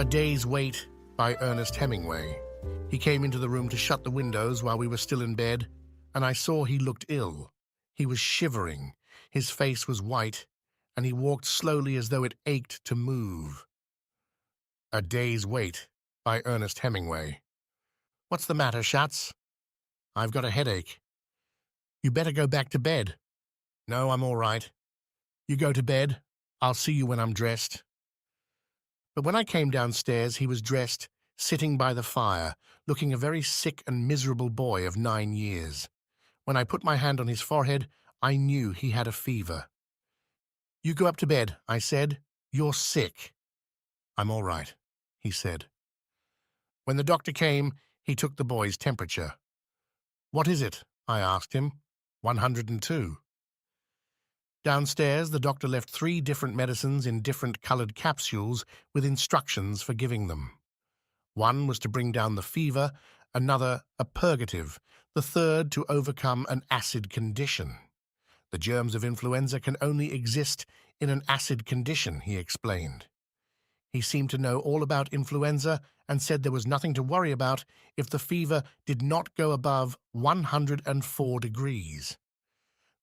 A Day's Wait by Ernest Hemingway. He came into the room to shut the windows while we were still in bed, and I saw he looked ill. He was shivering, his face was white, and he walked slowly as though it ached to move. A Day's Wait by Ernest Hemingway. What's the matter, Schatz? I've got a headache. You better go back to bed. No, I'm all right. You go to bed. I'll see you when I'm dressed. But when I came downstairs, he was dressed, sitting by the fire, looking a very sick and miserable boy of 9 years. When I put my hand on his forehead, I knew he had a fever. You go up to bed, I said. You're sick. I'm all right, he said. When the doctor came, he took the boy's temperature. What is it? I asked him. 102. Downstairs, the doctor left 3 different medicines in different colored capsules with instructions for giving them. One was to bring down the fever, another a purgative, the third to overcome an acid condition. The germs of influenza can only exist in an acid condition, he explained. He seemed to know all about influenza and said there was nothing to worry about if the fever did not go above 104 degrees.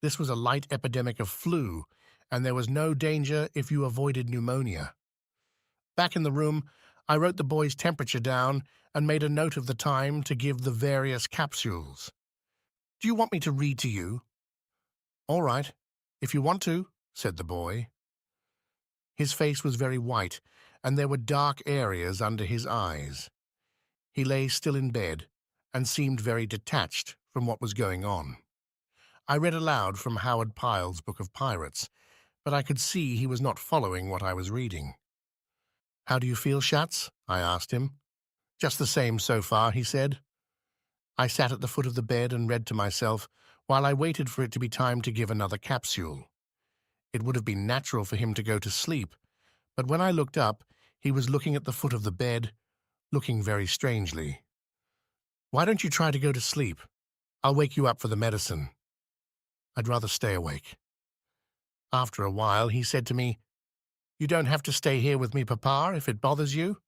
This was a light epidemic of flu, and there was no danger if you avoided pneumonia. Back in the room, I wrote the boy's temperature down and made a note of the time to give the various capsules. Do you want me to read to you? All right, if you want to, said the boy. His face was very white, and there were dark areas under his eyes. He lay still in bed and seemed very detached from what was going on. I read aloud from Howard Pyle's Book of Pirates, but I could see he was not following what I was reading. How do you feel, Schatz? I asked him. Just the same so far, he said. I sat at the foot of the bed and read to myself while I waited for it to be time to give another capsule. It would have been natural for him to go to sleep, but when I looked up, he was looking at the foot of the bed, looking very strangely. Why don't you try to go to sleep? I'll wake you up for the medicine. I'd rather stay awake. After a while, he said to me, You don't have to stay here with me, Papa, if it bothers you.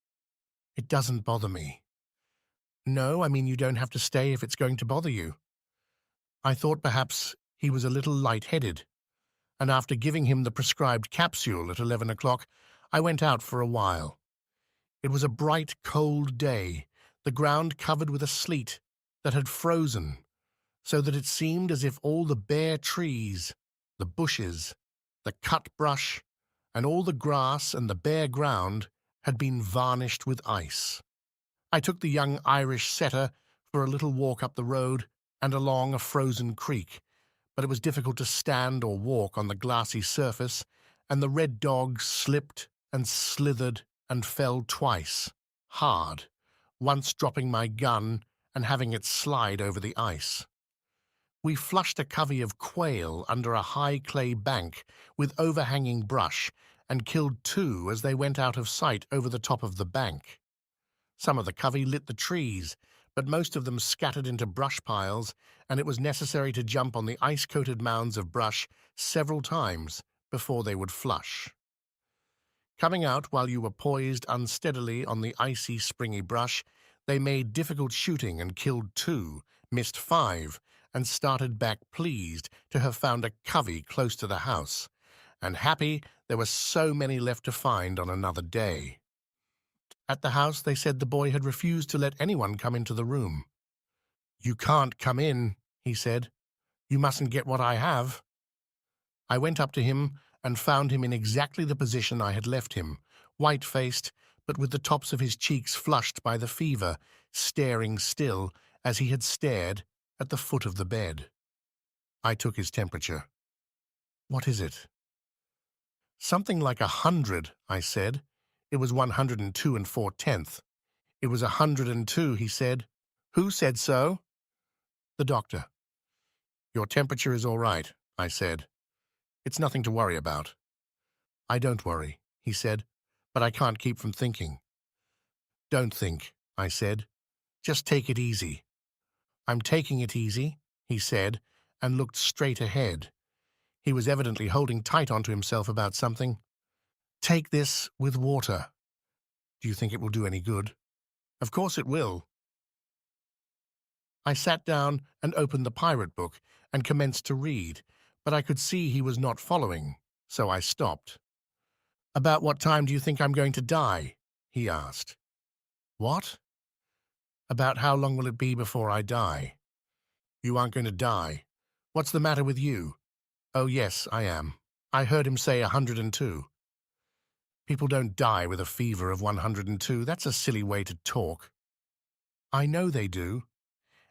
It doesn't bother me. No, I mean you don't have to stay if it's going to bother you. I thought perhaps he was a little light-headed, and after giving him the prescribed capsule at 11 o'clock, I went out for a while. It was a bright, cold day, the ground covered with a sleet that had frozen, so that it seemed as if all the bare trees, the bushes, the cut brush, and all the grass and the bare ground had been varnished with ice. I took the young Irish setter for a little walk up the road and along a frozen creek, but it was difficult to stand or walk on the glassy surface, and the red dog slipped and slithered and fell twice, hard, once dropping my gun and having it slide over the ice. We flushed a covey of quail under a high clay bank with overhanging brush and killed 2 as they went out of sight over the top of the bank. Some of the covey lit the trees, but most of them scattered into brush piles, and it was necessary to jump on the ice-coated mounds of brush several times before they would flush. Coming out while you were poised unsteadily on the icy, springy brush, they made difficult shooting and killed 2, missed 5, and started back pleased to have found a covey close to the house, and happy there were so many left to find on another day. At the house, they said the boy had refused to let anyone come into the room. You can't come in, he said. You mustn't get what I have. I went up to him and found him in exactly the position I had left him, white-faced, but with the tops of his cheeks flushed by the fever, staring still as he had stared at the foot of the bed. I took his temperature. What is it? Something like 100, I said. It was 102 4/10. It was 102, he said. Who said so? The doctor. Your temperature is all right, I said. It's nothing to worry about. I don't worry, he said, but I can't keep from thinking. Don't think, I said. Just take it easy. I'm taking it easy, he said, and looked straight ahead. He was evidently holding tight onto himself about something. Take this with water. Do you think it will do any good? Of course it will. I sat down and opened the pirate book and commenced to read, but I could see he was not following, so I stopped. About what time do you think I'm going to die? He asked. What? About how long will it be before I die? You aren't going to die. What's the matter with you? Oh, yes, I am. I heard him say 102. People don't die with a fever of 102. That's a silly way to talk. I know they do.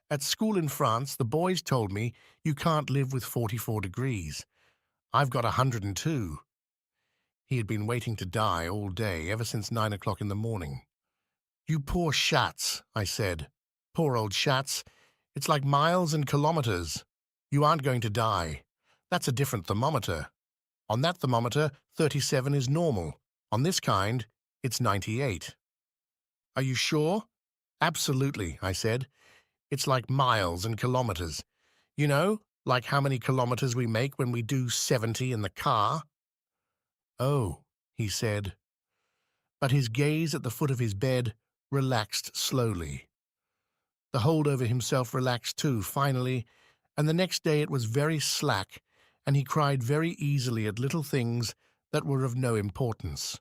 At school in France, the boys told me you can't live with 44 degrees. I've got 102. He had been waiting to die all day, ever since 9 o'clock in the morning. You poor Schatz, I said. Poor old Schatz. It's like miles and kilometers. You aren't going to die. That's a different thermometer. On that thermometer, 37 is normal. On this kind, it's 98. Are you sure? Absolutely, I said. It's like miles and kilometers. You know, like how many kilometers we make when we do 70 in the car? Oh, he said. But his gaze at the foot of his bed relaxed slowly. The hold over himself relaxed too, finally, and the next day it was very slack, and he cried very easily at little things that were of no importance.